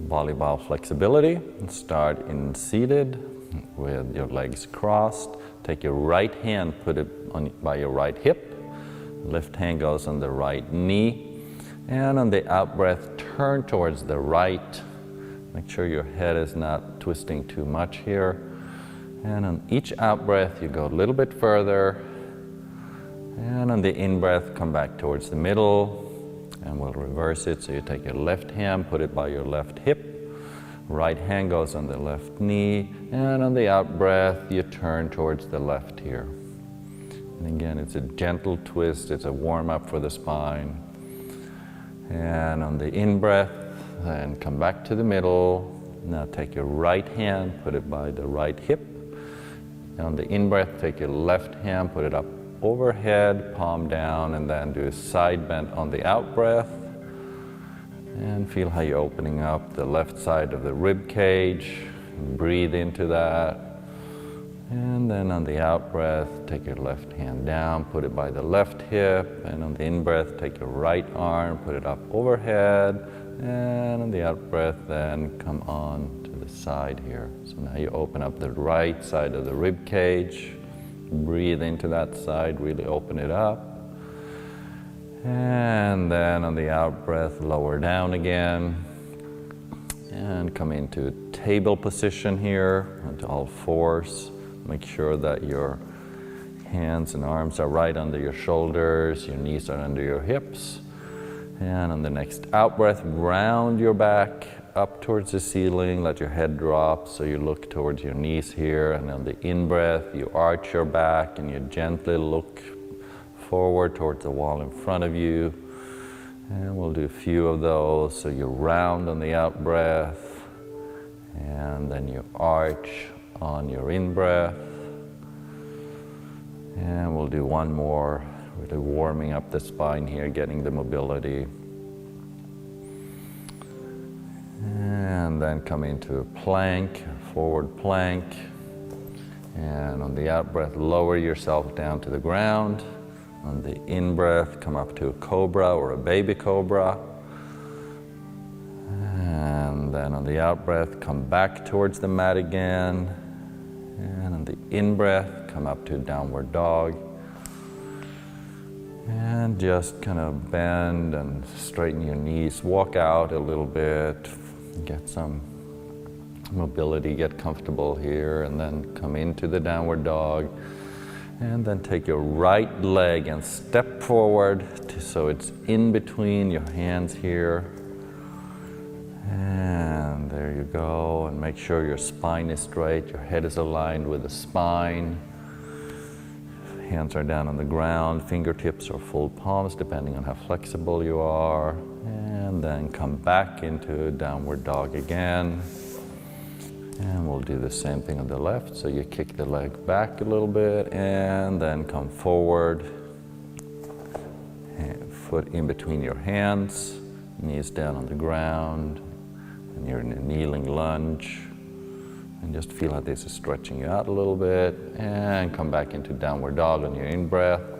volleyball flexibility. Start in seated with your legs crossed. Take your right hand, put it by your right hip. Left hand goes on the right knee. And on the out breath, turn towards the right. Make sure your head is not twisting too much here. And on each out breath, you go a little bit further. And on the in breath, come back towards the middle. And we'll reverse it. So you take your left hand, put it by your left hip. Right hand goes on the left knee. And on the out breath, you turn towards the left here. And again, it's a gentle twist. It's a warm up for the spine. And on the in breath, then come back to the middle. Now take your right hand, put it by the right hip. And on the in breath, take your left hand, put it up overhead, palm down, and then do a side bend on the out breath. And feel how you're opening up the left side of the rib cage. Breathe into that. And then on the out breath, take your left hand down, put it by the left hip. And on the in breath, take your right arm, put it up overhead. And on the out breath, then come on to the side here. So now you open up the right side of the rib cage. Breathe into that side, really open it up. And then on the out breath, lower down again. And come into table position here, onto all fours. Make sure that your hands and arms are right under your shoulders, your knees are under your hips. And on the next out breath, round your back up towards the ceiling, let your head drop so you look towards your knees here. And on the in breath, you arch your back and you gently look forward towards the wall in front of you. And we'll do a few of those. So you round on the out breath, and then you arch on your in breath. And we'll do one more, really warming up the spine here, getting the mobility. And then come into a plank, forward plank. And on the out breath, lower yourself down to the ground. On the in breath, come up to a cobra or a baby cobra. And then on the out breath, come back towards the mat again. And on the in breath, come up to a downward dog. And just kind of bend and straighten your knees. Walk out a little bit. Get some mobility, get comfortable here. And then come into the downward dog. And then take your right leg and step forward so it's in between your hands here. And there you go. And make sure your spine is straight, your head is aligned with the spine. Hands are down on the ground, fingertips or full palms, depending on how flexible you are. And then come back into downward dog again. And we'll do the same thing on the left. So you kick the leg back a little bit and then come forward. Foot in between your hands, knees down on the ground. And you're in a kneeling lunge. And just feel how this is stretching you out a little bit. And come back into downward dog on your in breath.